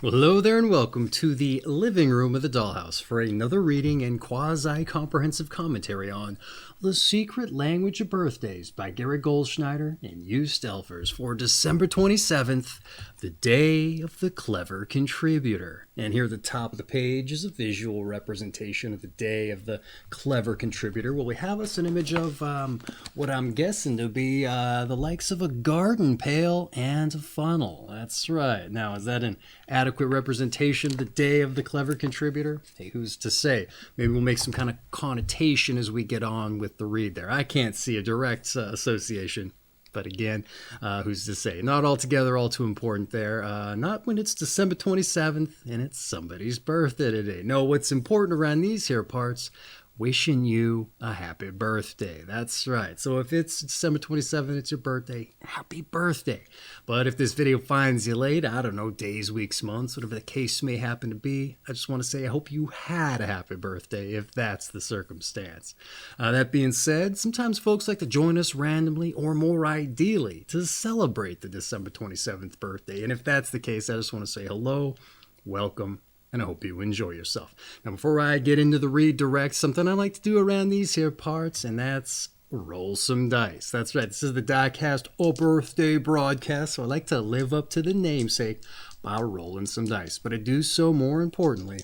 Well, hello there and welcome to the living room of the dollhouse for another reading and quasi-comprehensive commentary on The Secret Language of Birthdays by Gary Goldschneider and Used Elfers for December 27th, the day of the clever contributor. And here at the top of the page is a visual representation of the day of the clever contributor. Well, we have us an image of what I'm guessing to be the likes of a garden pail and a funnel. That's right. Now, is that an adequate representation of the day of the clever contributor? Hey, who's to say? Maybe we'll make some kind of connotation as we get on with the read there. I can't see a direct association. But again, who's to say? Not altogether all too important there. Not when it's December 27th and it's somebody's birthday today. No, what's important around these here parts, wishing you a happy birthday. That's right. So if it's December 27th, it's your birthday, happy birthday. But if this video finds you late, I don't know, days, weeks, months, whatever the case may happen to be, I just want to say I hope you had a happy birthday if that's the circumstance. That being said, sometimes folks like to join us randomly or more ideally to celebrate the December 27th birthday. And if that's the case, I just want to say hello, welcome, and I hope you enjoy yourself. Now, before I get into the read direct, something I like to do around these here parts, and that's roll some dice. That's right. This is the DykASSt birthday broadcast, so I like to live up to the namesake by rolling some dice. But I do so more importantly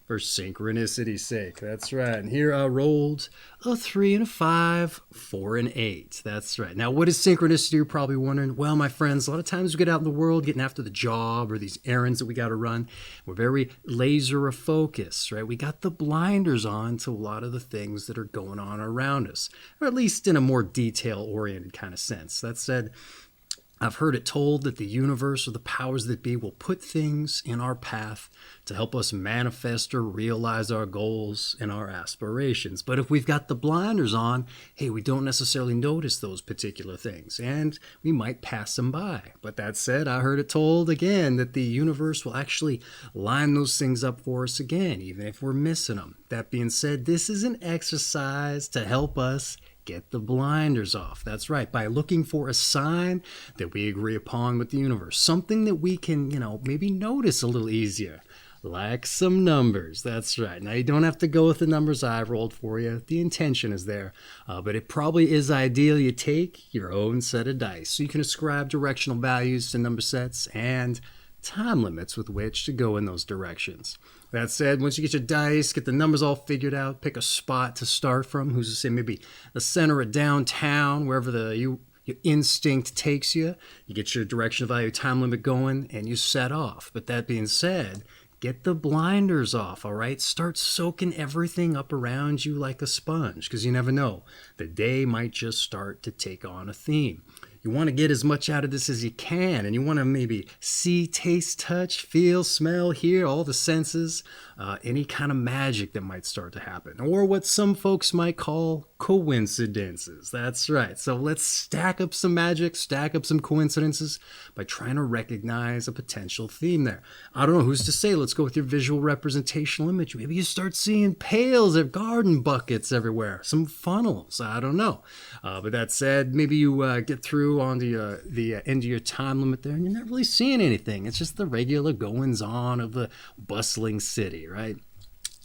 for synchronicity's sake. That's right. And here I rolled a 3 and a 5, 4 and 8. That's right. Now, what is synchronicity? You're probably wondering. Well, my friends, a lot of times we get out in the world getting after the job or these errands that we got to run. We're very laser focused, right? We got the blinders on to a lot of the things that are going on around us, or at least in a more detail-oriented kind of sense. That said, I've heard it told that the universe or the powers that be will put things in our path to help us manifest or realize our goals and our aspirations. But if we've got the blinders on, hey, we don't necessarily notice those particular things, and we might pass them by. But that said, I heard it told again that the universe will actually line those things up for us again, even if we're missing them. That being said, this is an exercise to help us get the blinders off. That's right. By looking for a sign that we agree upon with the universe. Something that we can, maybe notice a little easier. Like some numbers. That's right. Now, you don't have to go with the numbers I've rolled for you. The intention is there. But it probably is ideal you take your own set of dice. So you can ascribe directional values to number sets and time limits with which to go in those directions. That said, once you get your dice, get the numbers all figured out, pick a spot to start from. Who's to say maybe the center of downtown, wherever your instinct takes you. You get your directional value time limit going, and you set off. But that being said, get the blinders off, all right? Start soaking everything up around you like a sponge, because you never know. The day might just start to take on a theme. You want to get as much out of this as you can, and you want to maybe see, taste, touch, feel, smell, hear, all the senses, any kind of magic that might start to happen, or what some folks might call coincidences. That's right. So let's stack up some magic, stack up some coincidences by trying to recognize a potential theme there. I don't know, who's to say? Let's go with your visual representational image. Maybe you start seeing pails or garden buckets everywhere, some funnels. I don't know. But that said, maybe you get through onto the end of your time limit there, and you're not really seeing anything. It's just the regular goings-on of the bustling city, right?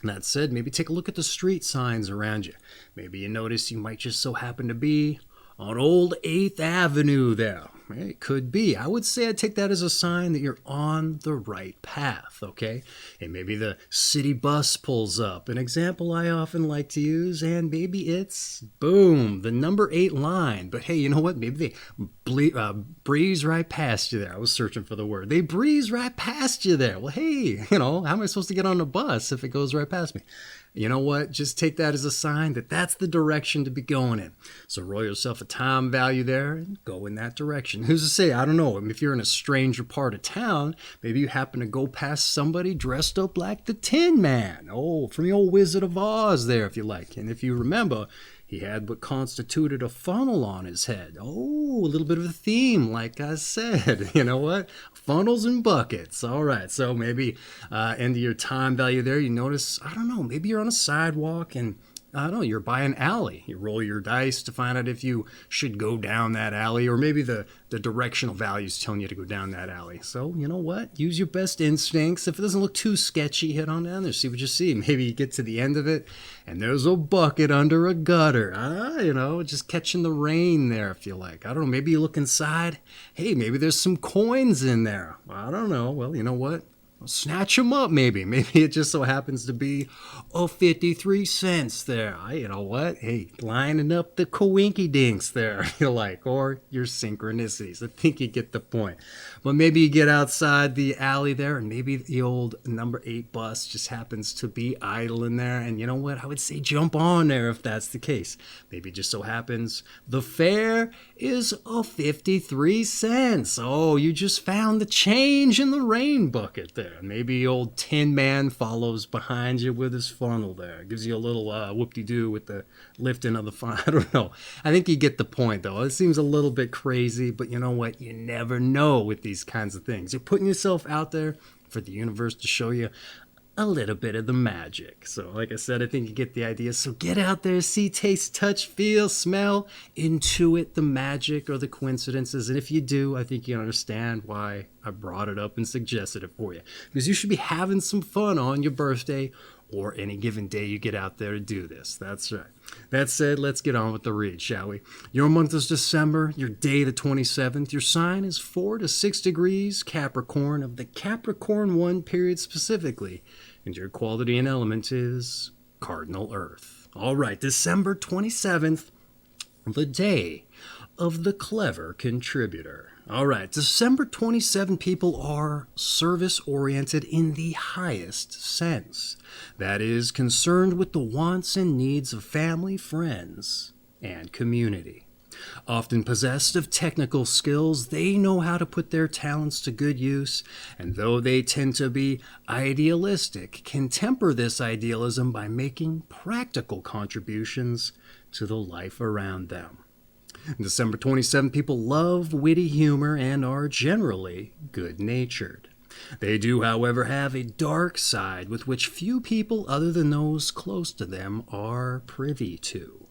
And that said, maybe take a look at the street signs around you. Maybe you notice you might just so happen to be on Old 8th Avenue there. It could be. I would say I'd take that as a sign that you're on the right path, okay? And maybe the city bus pulls up, an example I often like to use, and maybe it's, boom, the number 8 line. But hey, you know what? Maybe they breeze right past you there. I was searching for the word. They breeze right past you there. Well, hey, how am I supposed to get on a bus if it goes right past me? You know what? Just take that as a sign that that's the direction to be going in. So roll yourself a time value there and go in that direction. Who's to say? I don't know. If you're in a stranger part of town, maybe you happen to go past somebody dressed up like the Tin Man. Oh, from the old Wizard of Oz there, if you like. And if you remember, he had what constituted a funnel on his head. Oh, a little bit of a theme, like I said. You know what? Funnels and buckets. All right, so maybe end of your time value there, you notice, I don't know, maybe you're on a sidewalk and I don't know, you're by an alley. You roll your dice to find out if you should go down that alley, or maybe the directional value is telling you to go down that alley. So, you know what? Use your best instincts. If it doesn't look too sketchy, head on down there, see what you see. Maybe you get to the end of it, and there's a bucket under a gutter. Just catching the rain there, if you like. I don't know, maybe you look inside. Hey, maybe there's some coins in there. I don't know. Well, you know what? Snatch them up, maybe. Maybe it just so happens to be 53 cents there. You know what? Hey, lining up the coinky dinks there, you like, or your synchronicities. I think you get the point. But maybe you get outside the alley there, and maybe the old number 8 bus just happens to be idle in there. And you know what? I would say jump on there if that's the case. Maybe it just so happens the fare is 53 cents. Oh, you just found the change in the rain bucket there. Maybe old Tin Man follows behind you with his funnel there. Gives you a little whoop-de-doo with the lifting of the funnel. I don't know. I think you get the point, though. It seems a little bit crazy, but you know what? You never know with these kinds of things. You're putting yourself out there for the universe to show you a little bit of the magic. So like I said, I think you get the idea. So get out there, see, taste, touch, feel, smell, intuit the magic or the coincidences. And if you do, I think you understand why I brought it up and suggested it for you. Because you should be having some fun on your birthday or any given day you get out there to do this. That's right. That said, let's get on with the read, shall we? Your month is December, your day the 27th, your sign is 4 to 6 degrees Capricorn of the Capricorn I period specifically, and your quality and element is Cardinal Earth. All right, December 27th, the day of the clever contributor. All right, December 27 people are service-oriented in the highest sense. That is, concerned with the wants and needs of family, friends, and community. Often possessed of technical skills, they know how to put their talents to good use, and though they tend to be idealistic, can temper this idealism by making practical contributions to the life around them. December 27 people love witty humor and are generally good-natured. They do, however, have a dark side with which few people other than those close to them are privy to.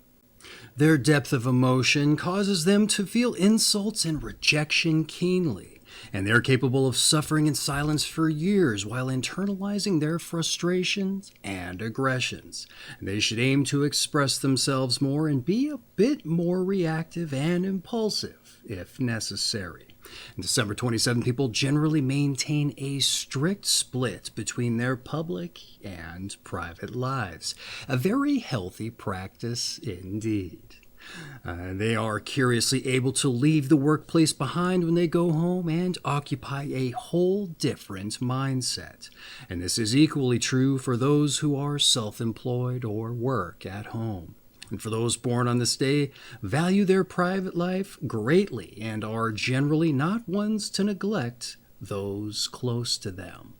Their depth of emotion causes them to feel insults and rejection keenly, and they're capable of suffering in silence for years while internalizing their frustrations and aggressions. They should aim to express themselves more and be a bit more reactive and impulsive if necessary. December 27 people generally maintain a strict split between their public and private lives, a very healthy practice indeed. They are curiously able to leave the workplace behind when they go home and occupy a whole different mindset. And this is equally true for those who are self-employed or work at home. And for those born on this day, value their private life greatly and are generally not ones to neglect those close to them.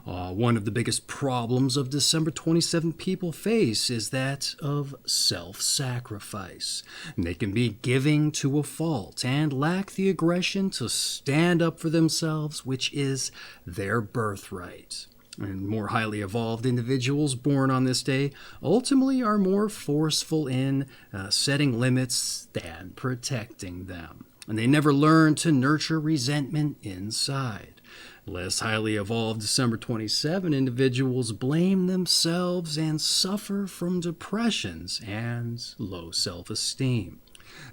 One of the biggest problems of December 27 people face is that of self-sacrifice. They can be giving to a fault and lack the aggression to stand up for themselves, which is their birthright. And more highly evolved individuals born on this day ultimately are more forceful in setting limits than protecting them. And they never learn to nurture resentment inside. Less highly evolved December 27 individuals blame themselves and suffer from depressions and low self-esteem.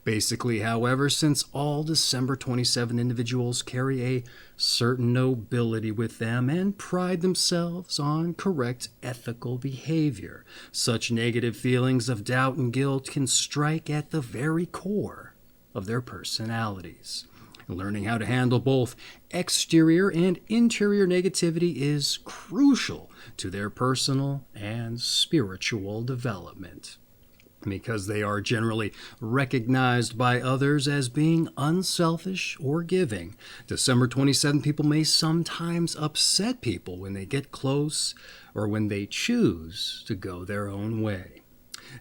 Basically, however, since all December 27 individuals carry a certain nobility with them and pride themselves on correct ethical behavior, such negative feelings of doubt and guilt can strike at the very core of their personalities. Learning how to handle both exterior and interior negativity is crucial to their personal and spiritual development. Because they are generally recognized by others as being unselfish or giving, December 27 people may sometimes upset people when they get close or when they choose to go their own way.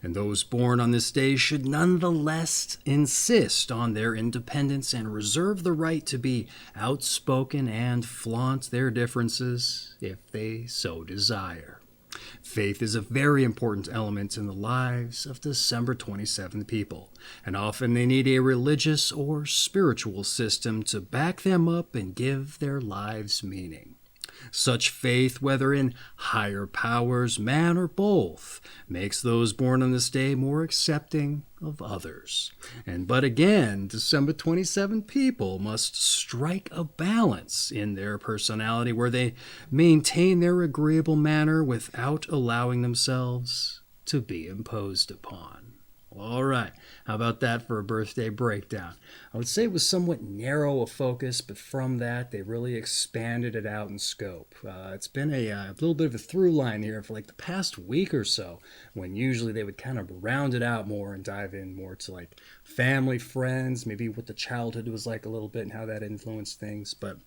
And those born on this day should nonetheless insist on their independence and reserve the right to be outspoken and flaunt their differences if they so desire. Faith is a very important element in the lives of December 27th people, and often they need a religious or spiritual system to back them up and give their lives meaning. Such faith, whether in higher powers, man, or both, makes those born on this day more accepting of others. But again, December 27 people must strike a balance in their personality where they maintain their agreeable manner without allowing themselves to be imposed upon. All right, how about that for a birthday breakdown? I would say it was somewhat narrow a focus, but from that, they really expanded it out in scope. It's been a little bit of a through line here for like the past week or so, when usually they would kind of round it out more and dive in more to like family, friends, maybe what the childhood was like a little bit and how that influenced things. But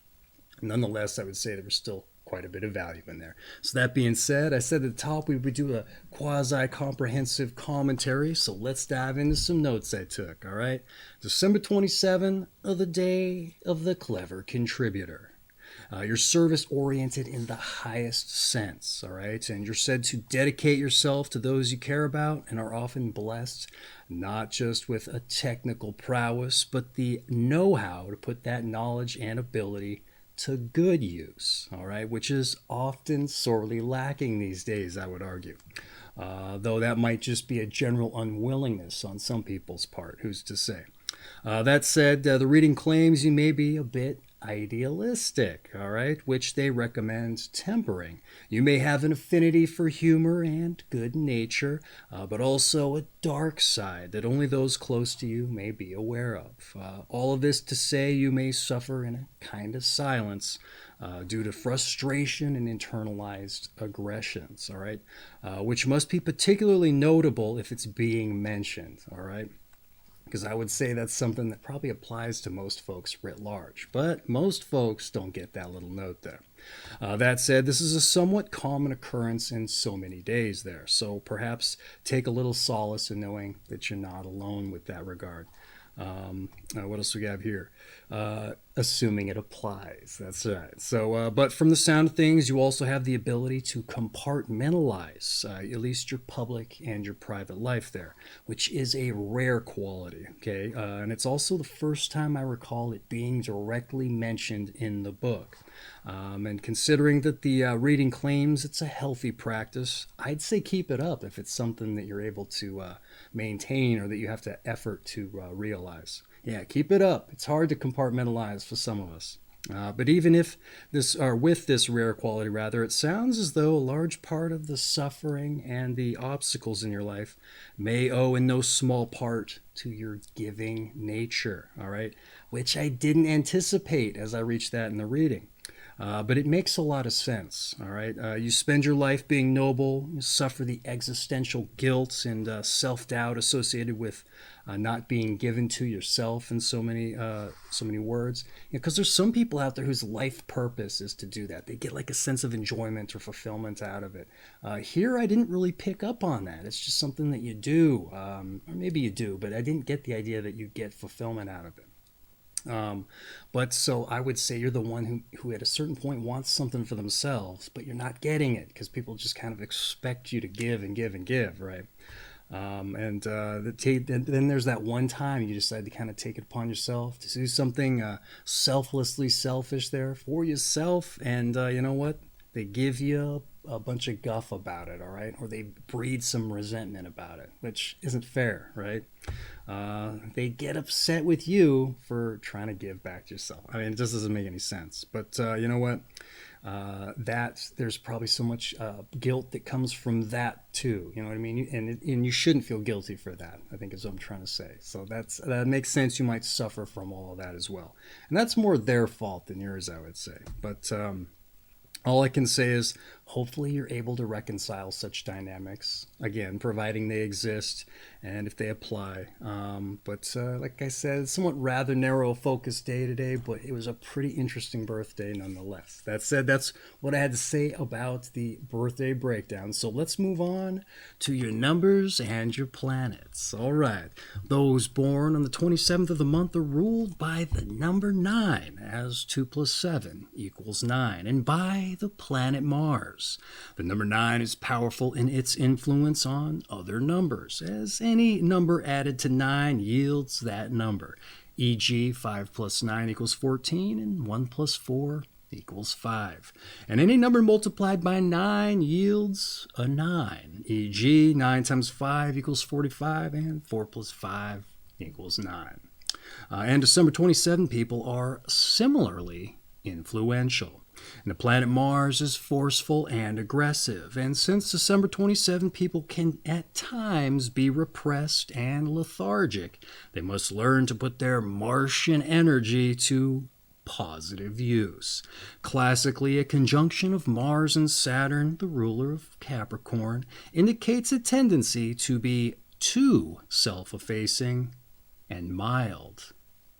nonetheless, I would say there was still quite a bit of value in there. So that being said, I said at the top we would do a quasi-comprehensive commentary, so let's dive into some notes I took, all right? December 27, the day of the clever contributor. You're service-oriented in the highest sense, all right? And you're said to dedicate yourself to those you care about and are often blessed, not just with a technical prowess, but the know-how to put that knowledge and ability to good use, all right, which is often sorely lacking these days, I would argue. Though that might just be a general unwillingness on some people's part, who's to say. That said, the reading claims you may be a bit idealistic, all right, which they recommend tempering. You may have an affinity for humor and good nature, but also a dark side that only those close to you may be aware of. All of this to say you may suffer in a kind of silence due to frustration and internalized aggressions, all right, which must be particularly notable if it's being mentioned, all right? Because I would say that's something that probably applies to most folks writ large. But most folks don't get that little note there. That said, this is a somewhat common occurrence in so many days there. So perhaps take a little solace in knowing that you're not alone with that regard. What else we have here? Assuming it applies. That's right. So, but from the sound of things, you also have the ability to compartmentalize at least your public and your private life there, which is a rare quality. Okay, and it's also the first time I recall it being directly mentioned in the book. And considering that the reading claims it's a healthy practice, I'd say keep it up if it's something that you're able to maintain or that you have to effort to realize. Yeah, keep it up. It's hard to compartmentalize for some of us. But even if this, or with this rare quality rather, it sounds as though a large part of the suffering and the obstacles in your life may owe in no small part to your giving nature, all right? Which I didn't anticipate as I reached that in the reading. But it makes a lot of sense, all right? You spend your life being noble, you suffer the existential guilt and self-doubt associated with not being given to yourself in so many words. Because there's some people out there whose life purpose is to do that. They get like a sense of enjoyment or fulfillment out of it. Here, I didn't really pick up on that. It's just something that you do, or maybe you do, but I didn't get the idea that you get fulfillment out of it. But so I would say you're the one who at a certain point wants something for themselves, but you're not getting it because people just kind of expect you to give and give and give, right? Then there's that one time you decide to kind of take it upon yourself to do something selflessly selfish there for yourself, and you know what? They give you a bunch of guff about it, all right? Or they breed some resentment about it, which isn't fair, right? They get upset with you for trying to give back to yourself. I mean, it just doesn't make any sense. But you know what? There's probably so much guilt that comes from that too. You know what I mean? And you shouldn't feel guilty for that, I think is what I'm trying to say. So that makes sense. You might suffer from all of that as well. And that's more their fault than yours, I would say. But all I can say is hopefully you're able to reconcile such dynamics, again, providing they exist and if they apply. But like I said, somewhat rather narrow focus day today, but it was a pretty interesting birthday nonetheless. That said, that's what I had to say about the birthday breakdown. So let's move on to your numbers and your planets. All right. Those born on the 27th of the month are ruled by the number 9, as 2 plus 7 equals 9, and by the planet Mars. Mars. The number 9 is powerful in its influence on other numbers, as any number added to 9 yields that number, e.g. 5 plus 9 equals 14 and 1 plus 4 equals 5. And any number multiplied by 9 yields a 9, e.g. 9 times 5 equals 45 and 4 plus 5 equals 9. And December 27 people are similarly influential. And the planet Mars is forceful and aggressive. And since December 27 people can at times be repressed and lethargic, they must learn to put their Martian energy to positive use. Classically, a conjunction of Mars and Saturn, the ruler of Capricorn, indicates a tendency to be too self-effacing and mild.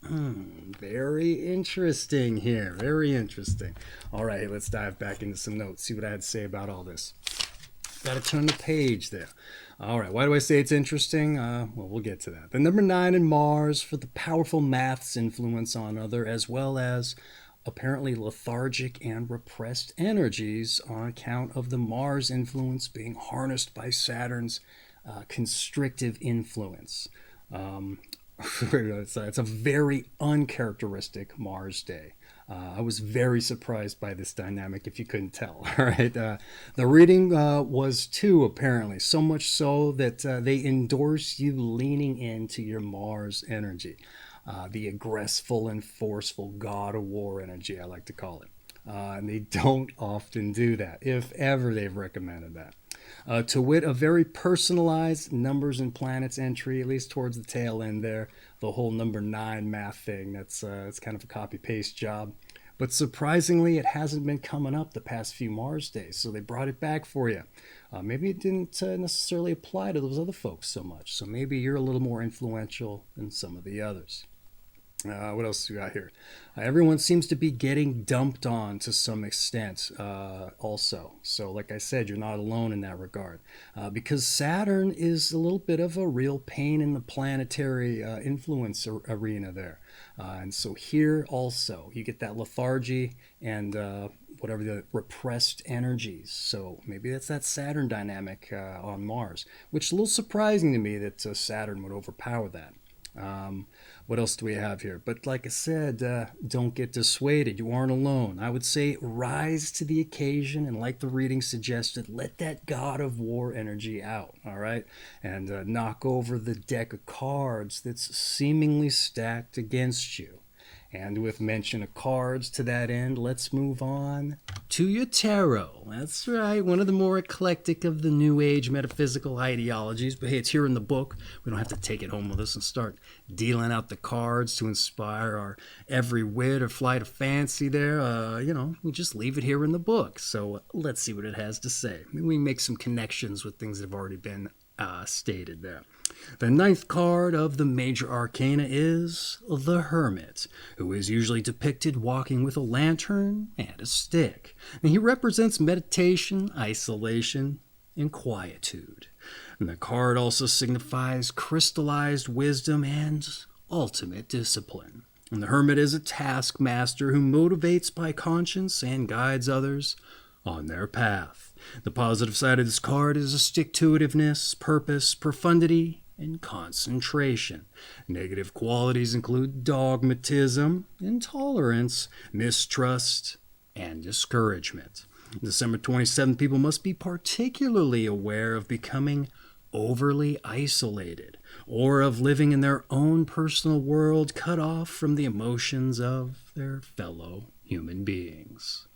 Very interesting here. Very interesting. All right, let's dive back into some notes, see what I had to say about all this. Got to turn the page there. All right, why do I say it's interesting? Well, we'll get to that. The number 9 in Mars for the powerful math's influence on other, as well as apparently lethargic and repressed energies on account of the Mars influence being harnessed by Saturn's constrictive influence. It's a very uncharacteristic Mars day. I was very surprised by this dynamic, if you couldn't tell. All right, the reading was too, apparently, so much so that they endorse you leaning into your Mars energy, the aggressful and forceful God of War energy, I like to call it. And they don't often do that, if ever they've recommended that. To wit, a very personalized numbers and planets entry, at least towards the tail end there. The whole number 9 math thing, it's kind of a copy-paste job. But surprisingly, it hasn't been coming up the past few Mars days, so they brought it back for you. Maybe it didn't necessarily apply to those other folks so much, so maybe you're a little more influential than some of the others. What else do we got here? Everyone seems to be getting dumped on to some extent also. So like I said, you're not alone in that regard. Because Saturn is a little bit of a real pain in the planetary influence arena there. And so here also, you get that lethargy and whatever the repressed energies. So maybe that's that Saturn dynamic on Mars, which is a little surprising to me that Saturn would overpower that. What else do we have here? But like I said, don't get dissuaded. You aren't alone. I would say rise to the occasion, and like the reading suggested, let that God of War energy out, all right? And knock over the deck of cards that's seemingly stacked against you. And with mention of cards to that end, let's move on to your tarot. That's right, one of the more eclectic of the New Age metaphysical ideologies. But hey, it's here in the book. We don't have to take it home with us and start dealing out the cards to inspire our every wit or flight of fancy there. We just leave it here in the book. So let's see what it has to say. Maybe we make some connections with things that have already been stated there. The 9th card of the major arcana is the Hermit, who is usually depicted walking with a lantern and a stick. And he represents meditation, isolation, and quietude. And the card also signifies crystallized wisdom and ultimate discipline. And the Hermit is a taskmaster who motivates by conscience and guides others on their path. The positive side of this card is a stick-to-itiveness, purpose, profundity, and concentration. Negative qualities include dogmatism, intolerance, mistrust, and discouragement. December 27th, people must be particularly aware of becoming overly isolated or of living in their own personal world cut off from the emotions of their fellow human beings.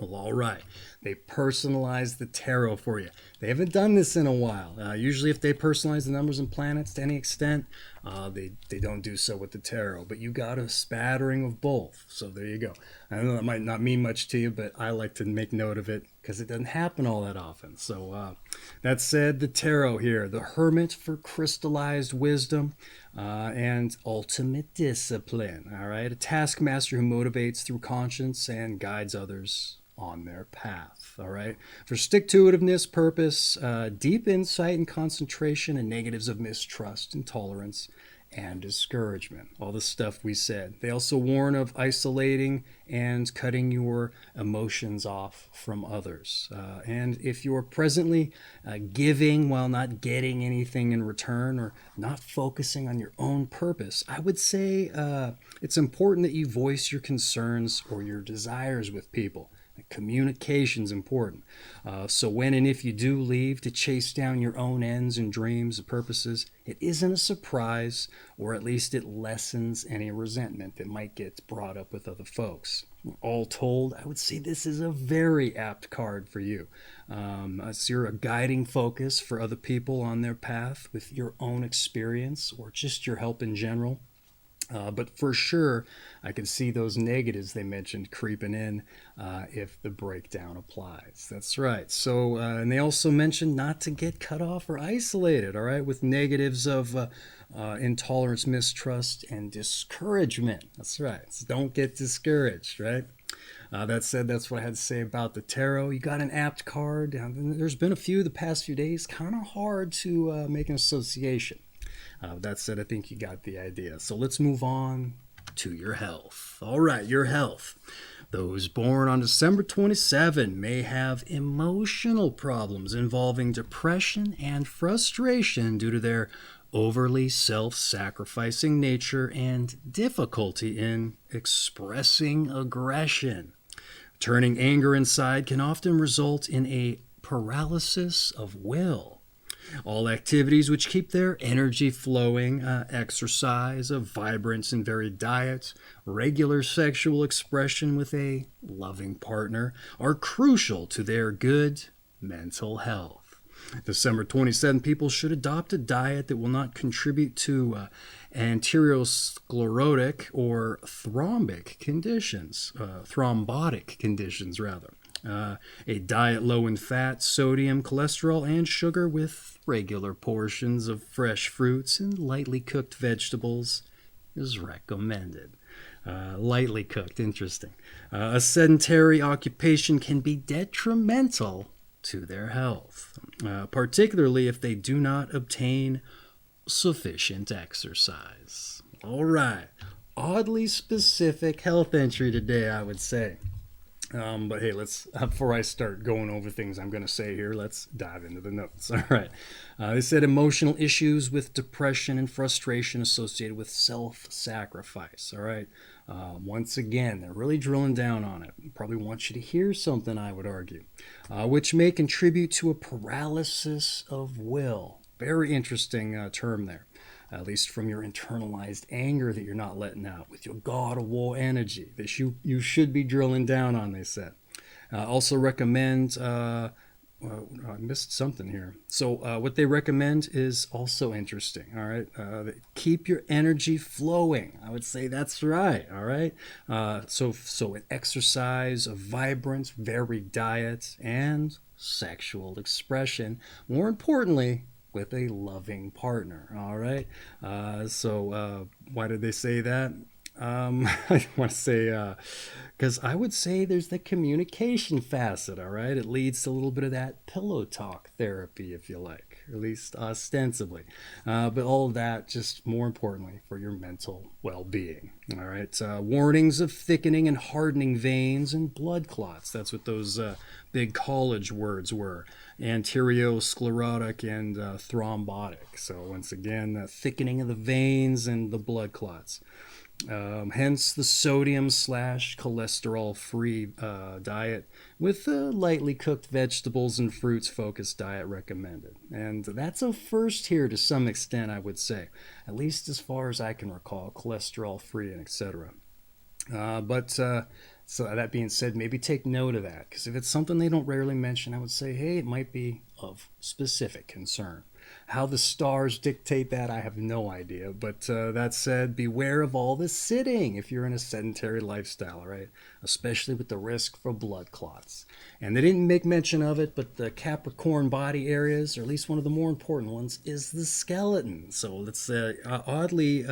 Well, all right. They personalize the tarot for you. They haven't done this in a while. Usually if they personalize the numbers and planets to any extent, they don't do so with the tarot. But you got a spattering of both. So there you go. I know that might not mean much to you, but I like to make note of it because it doesn't happen all that often. So that said, the tarot here, the Hermit for crystallized wisdom and ultimate discipline. All right. A taskmaster who motivates through conscience and guides others on their path. All right. For stick-to-itiveness, purpose, deep insight and concentration, and negatives of mistrust, intolerance, and discouragement. All the stuff we said. They also warn of isolating and cutting your emotions off from others. And if you're presently giving while not getting anything in return, or not focusing on your own purpose, I would say it's important that you voice your concerns or your desires with people. Communication's important. So when and if you do leave to chase down your own ends and dreams and purposes, it isn't a surprise, or at least it lessens any resentment that might get brought up with other folks. All told, I would say this is a very apt card for you. As you're a guiding focus for other people on their path with your own experience or just your help in general. But for sure, I can see those negatives they mentioned creeping in if the breakdown applies. That's right. So, and they also mentioned not to get cut off or isolated, all right, with negatives of intolerance, mistrust, and discouragement. That's right. So don't get discouraged, right? That said, that's what I had to say about the tarot. You got an apt card. There's been a few the past few days, kind of hard to make an association. That said, I think you got the idea. So let's move on to your health. All right, your health. Those born on December 27 may have emotional problems involving depression and frustration due to their overly self-sacrificing nature and difficulty in expressing aggression. Turning anger inside can often result in a paralysis of will. All activities which keep their energy flowing, exercise, a vibrant and varied diet, regular sexual expression with a loving partner, are crucial to their good mental health. December 27 people should adopt a diet that will not contribute to anteriosclerotic or thrombotic conditions rather. A diet low in fat, sodium, cholesterol, and sugar with regular portions of fresh fruits and lightly cooked vegetables is recommended. Lightly cooked, interesting. A sedentary occupation can be detrimental to their health, particularly if they do not obtain sufficient exercise. All right, oddly specific health entry today, I would say. But hey, let's before I start going over things I'm going to say here, let's dive into the notes. All right. They said emotional issues with depression and frustration associated with self-sacrifice. All right. Once again, they're really drilling down on it. Probably want you to hear something, I would argue, which may contribute to a paralysis of will. Very interesting term there. At least from your internalized anger that you're not letting out with your God of War energy that you should be drilling down on, they said. Also recommend, I missed something here. So what they recommend is also interesting, all right? Keep your energy flowing. I would say that's right, all right? So an exercise, a vibrant, varied diet, and sexual expression. More importantly, with a loving partner. All right. So why did they say that? I want to say, because I would say there's the communication facet. All right. It leads to a little bit of that pillow talk therapy, if you like, at least ostensibly. But all of that, just more importantly, for your mental well-being. All right. Warnings of thickening and hardening veins and blood clots. That's what those big college words were. Anteriosclerotic and thrombotic. So once again, the thickening of the veins and the blood clots. Hence the sodium / cholesterol free diet with lightly cooked vegetables and fruits focused diet recommended. And that's a first here to some extent, I would say, at least as far as I can recall, cholesterol free and etc. So that being said, maybe take note of that, because if it's something they don't rarely mention, I would say, hey, it might be of specific concern. How the stars dictate that, I have no idea. But that said, beware of all the sitting if you're in a sedentary lifestyle, right? Especially with the risk for blood clots. And they didn't make mention of it, but the Capricorn body areas, or at least one of the more important ones, is the skeleton. So it's oddly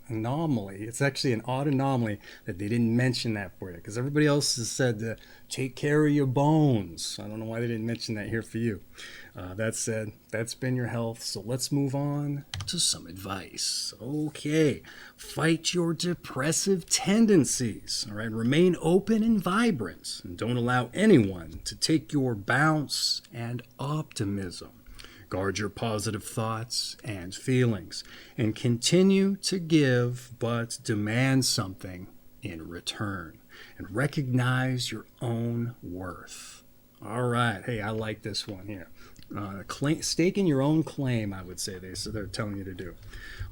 anomaly. It's actually an odd anomaly that they didn't mention that for you, because everybody else has said take care of your bones. I don't know why they didn't mention that here for you. That said, that's been your health. So let's move on to some advice. Okay, fight your depressive tendencies. All right, remain open and vibrant, and don't allow anyone to take your bounce and optimism. Guard your positive thoughts and feelings, and continue to give, but demand something in return. And recognize your own worth. All right. Hey, I like this one here. Staking your own claim, I would say they're telling you to do.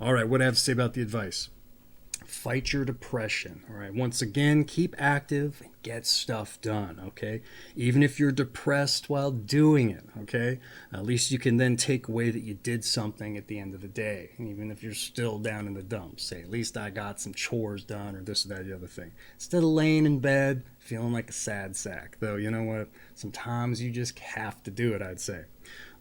All right. What do I have to say about the advice? Fight your depression. All right. Once again, keep active and get stuff done. Okay. Even if you're depressed while doing it. Okay. At least you can then take away that you did something at the end of the day. And even if you're still down in the dumps, say, at least I got some chores done, or this or that, the other thing. Instead of laying in bed feeling like a sad sack. Though, you know what? Sometimes you just have to do it, I'd say.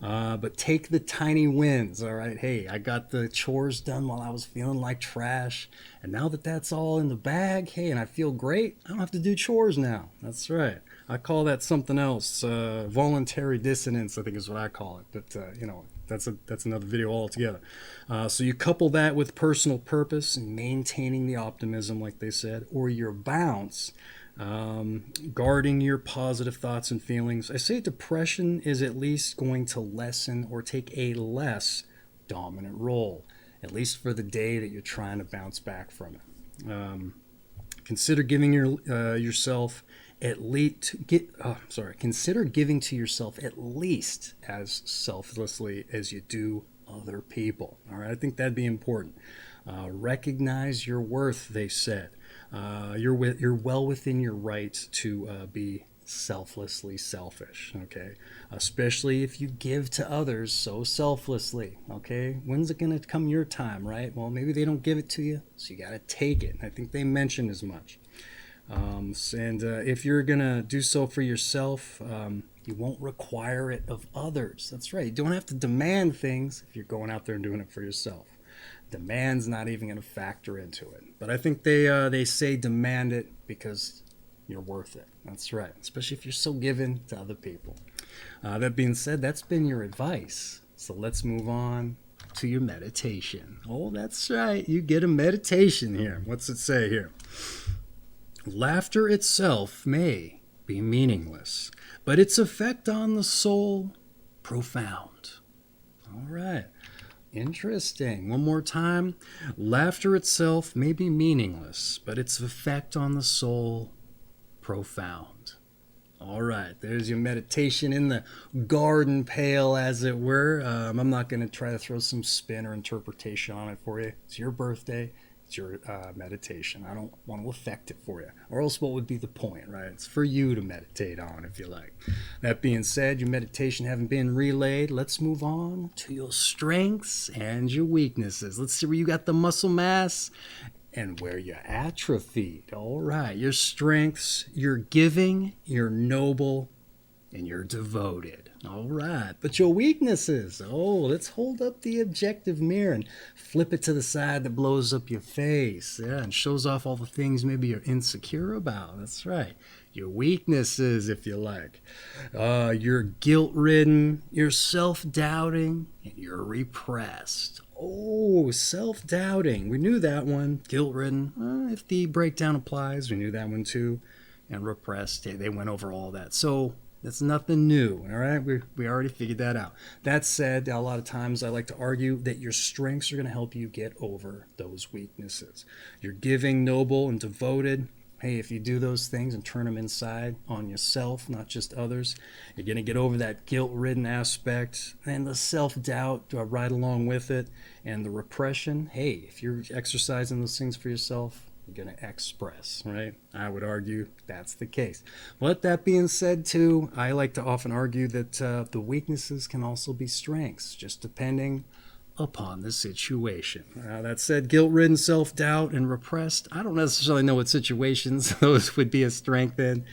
But take the tiny wins, all right? Hey, I got the chores done while I was feeling like trash. And now that that's all in the bag, hey, and I feel great, I don't have to do chores now. That's right. I call that something else. Voluntary dissonance, I think is what I call it. But, that's another video altogether. So you couple that with personal purpose and maintaining the optimism, like they said, or your bounce. Guarding your positive thoughts and feelings. I say depression is at least going to lessen or take a less dominant role, at least for the day that you're trying to bounce back from it. Consider giving yourself at least consider giving to yourself at least as selflessly as you do other people. All right, I think that'd be important. Recognize your worth, they said. You're well within your right to be selflessly selfish, okay? Especially if you give to others so selflessly, okay? When's it going to come your time, right? Well, maybe they don't give it to you, so you got to take it. I think they mentioned as much. If you're going to do so for yourself, you won't require it of others. That's right. You don't have to demand things if you're going out there and doing it for yourself. Demand's not even going to factor into it. But I think they say demand it because you're worth it. That's right. Especially if you're so given to other people. That being said, that's been your advice. So let's move on to your meditation. Oh, that's right. You get a meditation here. What's it say here? Laughter itself may be meaningless, but its effect on the soul, profound. All right. Interesting. One more time. Laughter itself may be meaningless, but its effect on the soul, profound. All right. There's your meditation in the garden pail, as it were. I'm not going to try to throw some spin or interpretation on it for you. It's your birthday. It's your meditation. I don't want to affect it for you. Or else what would be the point, right? It's for you to meditate on, if you like. That being said, your meditation having been relayed, let's move on to your strengths and your weaknesses. Let's see where you got the muscle mass and where you atrophied. All right. Your strengths, you're giving, you're noble, and you're devoted. All right. But your weaknesses, let's hold up the objective mirror and flip it to the side that blows up your face. Yeah, and shows off all the things maybe you're insecure about. That's right. Your weaknesses, if you like. You're guilt-ridden, you're self-doubting, and you're repressed. Oh, self-doubting. We knew that one. Guilt-ridden. If the breakdown applies, we knew that one too. And repressed. They went over all that. So that's nothing new, all right? We already figured that out. That said, a lot of times I like to argue that your strengths are going to help you get over those weaknesses. You're giving, noble, and devoted. Hey, if you do those things and turn them inside on yourself, not just others, you're going to get over that guilt-ridden aspect and the self-doubt right along with it, and the repression. Hey, if you're exercising those things for yourself, you're going to express, right? I would argue that's the case. But that being said, too, I like to often argue that the weaknesses can also be strengths, just depending upon the situation. That said, guilt-ridden, self-doubt, and repressed, I don't necessarily know what situations those would be a strength in,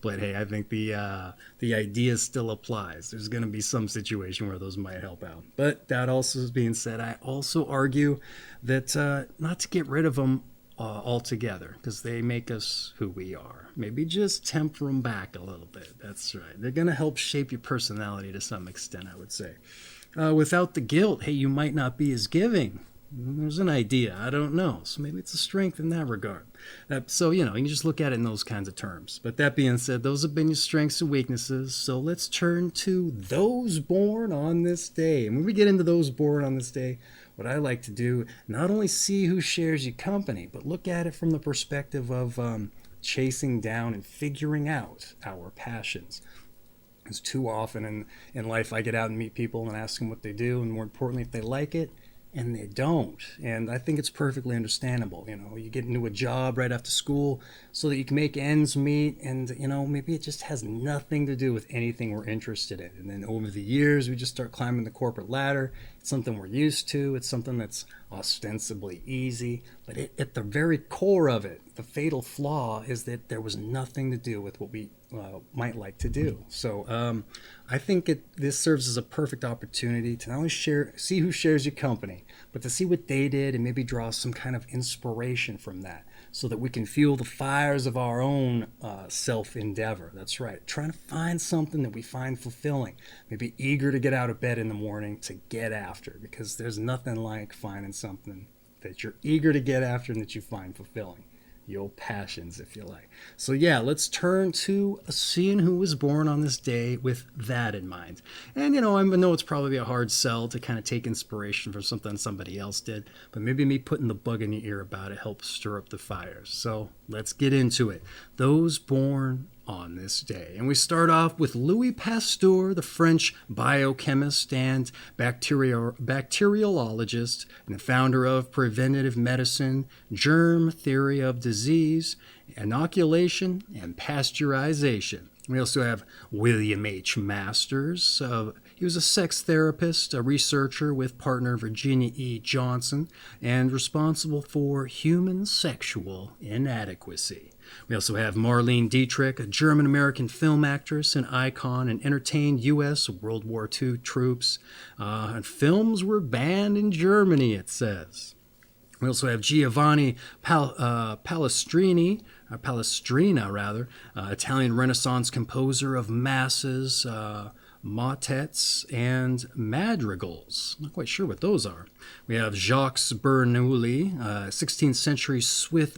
but hey, I think the idea still applies. There's going to be some situation where those might help out. But that also being said, I also argue that not to get rid of them altogether, because they make us who we are. Maybe just temper them back a little bit. That's right. They're going to help shape your personality to some extent, I would say. Without the guilt, hey, you might not be as giving. There's an idea. I don't know. So maybe it's a strength in that regard. So, you can just look at it in those kinds of terms. But that being said, those have been your strengths and weaknesses. So let's turn to those born on this day. And when we get into those born on this day, what I like to do, not only see who shares your company, but look at it from the perspective of chasing down and figuring out our passions. Because too often in life, I get out and meet people and ask them what they do, and more importantly, if they like it, and they don't. And I think it's perfectly understandable. You get into a job right after school so that you can make ends meet, and maybe it just has nothing to do with anything we're interested in. And then over the years, we just start climbing the corporate ladder. It's something we're used to. It's something that's ostensibly easy, but at the very core of it, the fatal flaw is that there was nothing to do with what we might like to do. So I think this serves as a perfect opportunity to not only see who shares your company, but to see what they did and maybe draw some kind of inspiration from that, so that we can fuel the fires of our own self-endeavor. That's right. Trying to find something that we find fulfilling. Maybe eager to get out of bed in the morning to get after, because there's nothing like finding something that you're eager to get after and that you find fulfilling. Your passions, if you like. So yeah, let's turn to seeing who was born on this day with that in mind. And I know it's probably a hard sell to kind of take inspiration from something somebody else did, but maybe me putting the bug in your ear about it helps stir up the fires. So let's get into it. Those born on this day. And we start off with Louis Pasteur, the French biochemist and bacteriologist and the founder of preventative medicine, germ theory of disease, inoculation, and pasteurization. We also have William H. Masters. He was a sex therapist, a researcher with partner Virginia E. Johnson, and responsible for human sexual inadequacy. We also have Marlene Dietrich, a German-American film actress and icon, and entertained U.S. World War II troops. And films were banned in Germany, it says. We also have Giovanni Palestrina, Italian Renaissance composer of masses, motets, and madrigals. Not quite sure what those are. We have Jacques Bernoulli, 16th century Swiss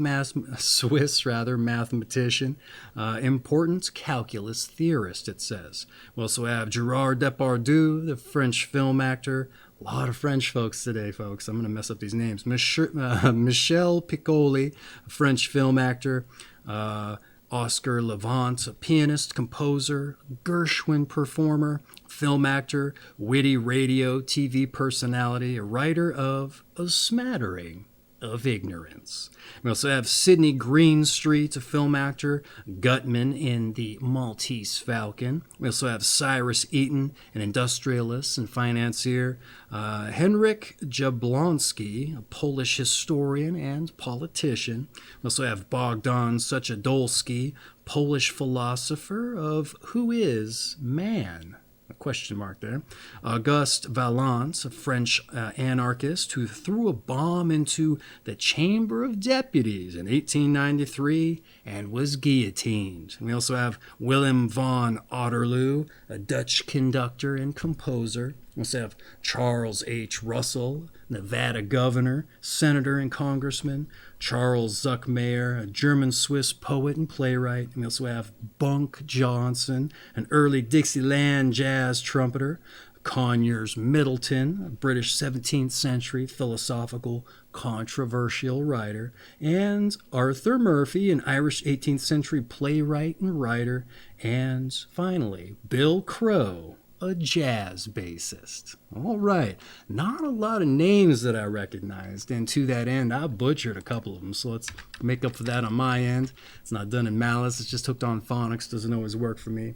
mathematician, important calculus theorist, it says. We also have Gerard Depardieu, the French film actor. A lot of French folks today, folks. I'm going to mess up these names. Michel Piccoli, a French film actor. Oscar Levant, a pianist, composer, Gershwin performer, film actor, witty radio, TV personality, a writer of A Smattering of Ignorance. We also have Sidney Greenstreet, a film actor, Gutman in The Maltese Falcon. We also have Cyrus Eaton, an industrialist and financier, Henryk Jablonski, a Polish historian and politician. We also have Bogdan Suchodolski, Polish philosopher of Who is Man? A question mark there. Auguste Valence, a French anarchist who threw a bomb into the Chamber of Deputies in 1893 and was guillotined. And we also have Willem van Otterloo, a Dutch conductor and composer. We also have Charles H. Russell, Nevada governor, senator, and congressman. Charles Zuckmayer, a German-Swiss poet and playwright. And we also have Bunk Johnson, an early Dixieland jazz trumpeter. Conyers Middleton, a British 17th century philosophical controversial writer. And Arthur Murphy, an Irish 18th century playwright and writer. And finally, Bill Crow, a jazz bassist. All right, not a lot of names that I recognized, and to that end, I butchered a couple of them, so let's make up for that on my end. It's not done in malice, it's just hooked on phonics, doesn't always work for me.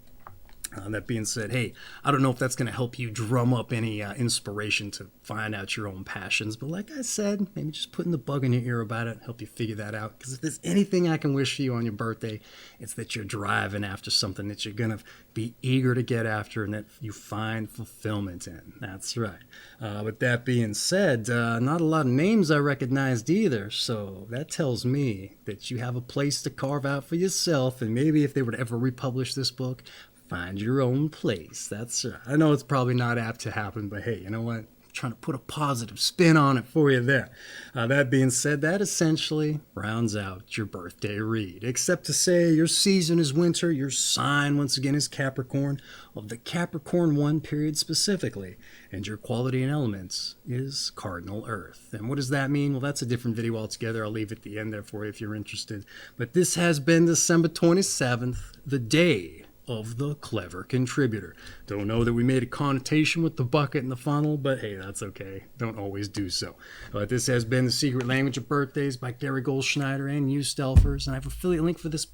That being said, hey, I don't know if that's going to help you drum up any inspiration to find out your own passions. But like I said, maybe just putting the bug in your ear about it help you figure that out. Because if there's anything I can wish for you on your birthday, it's that you're driving after something that you're going to be eager to get after and that you find fulfillment in. That's right. With that being said, not a lot of names I recognized either. So that tells me that you have a place to carve out for yourself. And maybe if they were to ever republish this book, find your own place. That's right. I know it's probably not apt to happen, but hey, you know what? Trying to put a positive spin on it for you there. That being said, that essentially rounds out your birthday read. Except to say your season is winter, your sign once again is Capricorn, of the Capricorn I period specifically, and your quality and elements is Cardinal Earth. And what does that mean? Well, that's a different video altogether. I'll leave it at the end there for you if you're interested. But this has been December 27th, the day of the clever contributor. Don't know that we made a connotation with the bucket and the funnel, but hey, that's okay. Don't always do so. But this has been The Secret Language of Birthdays by Gary Goldschneider and you Stelfers. And I have an affiliate link for this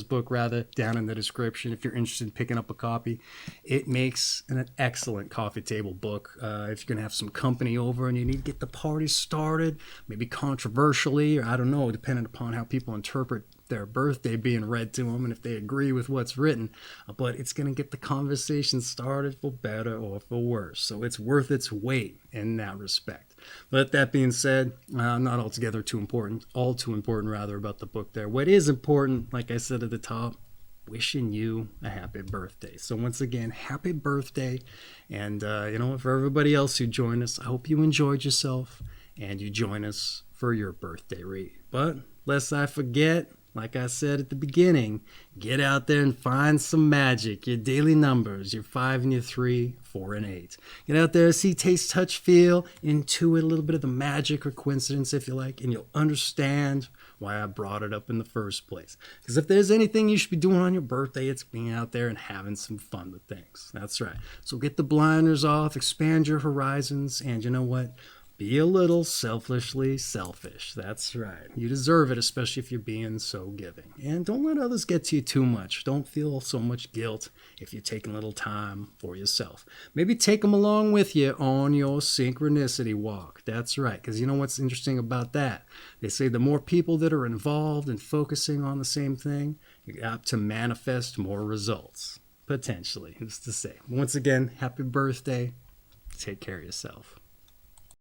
book down in the description if you're interested in picking up a copy. It makes an excellent coffee table book. If you're going to have some company over and you need to get the party started, maybe controversially, or I don't know, depending upon how people interpret their birthday being read to them and if they agree with what's written, but it's going to get the conversation started for better or for worse. So it's worth its weight in that respect. But that being said, not altogether too important, all too important rather about the book there. What is important, like I said at the top, wishing you a happy birthday. So once again, happy birthday. And for everybody else who joined us, I hope you enjoyed yourself and you join us for your birthday read. But lest I forget, like I said at the beginning, get out there and find some magic. Your daily numbers, your 5 and your 3, 4 and 8. Get out there, see, taste, touch, feel, intuit a little bit of the magic or coincidence if you like, and you'll understand why I brought it up in the first place. Because if there's anything you should be doing on your birthday, it's being out there and having some fun with things. That's right. So get the blinders off, expand your horizons, and you know what? Be a little selfishly selfish. That's right. You deserve it, especially if you're being so giving. And don't let others get to you too much. Don't feel so much guilt if you're taking a little time for yourself. Maybe take them along with you on your synchronicity walk. That's right. Because you know what's interesting about that? They say the more people that are involved and focusing on the same thing, you're apt to manifest more results. Potentially, who's to say. Once again, happy birthday. Take care of yourself.